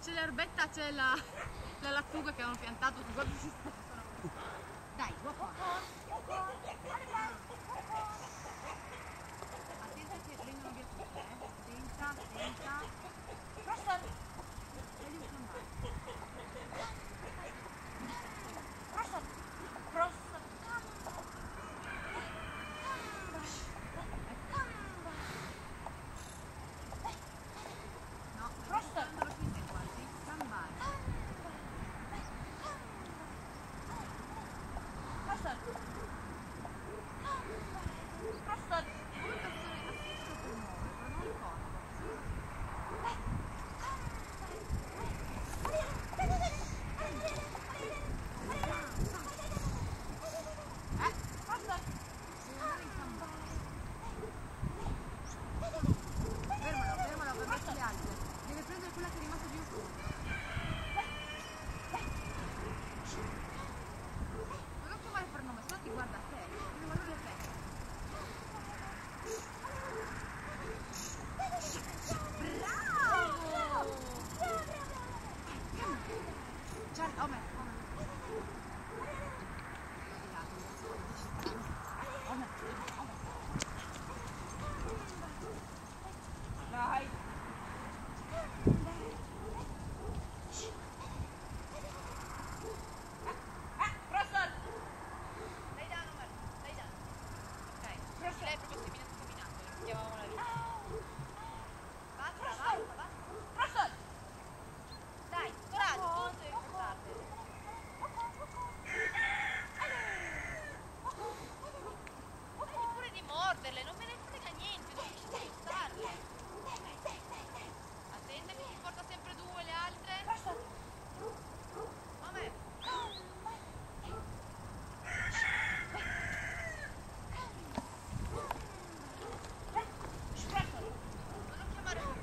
c'è l'erbetta, c'è la lattuga che hanno piantato, guarda si sta. Dai, guarda. Attenta che prendono via tutte, Attenta. Crossor! Voglio filmare. Crossor! No, Crossor! Non lo finite quasi, sambare. Crossor! Crossor! Fermalo per mettere le altre. Deve prendere quella che è rimasta più in fondo. Non lo chiamare per nome, sennò ti guarda a te. Deve guardare le fette. Bravo! Certo, Omer. Dai! Crossor! Dai down, Omar, dai down. Ok, Crossor. Lei è proprio seminato, chiamavamo la vita. Basta. Crossor! Dai, coraggio, tu non devi portarti. Vedi pure di morderle, non me ne frega niente, non riesci a aiutarle. Attenta che si porta sempre due le altre. Vabbè. Non lo chiamare più.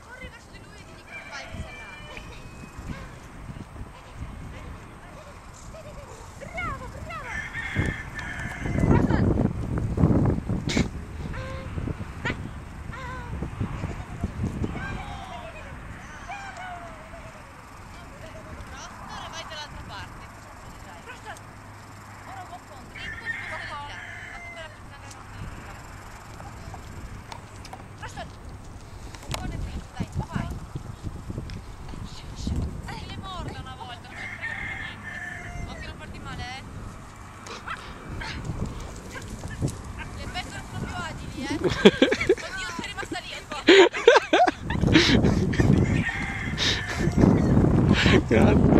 Corri verso di lui e digli che non vai che sei là. Bravo! Oddio, sei rimasta lì, Grazie.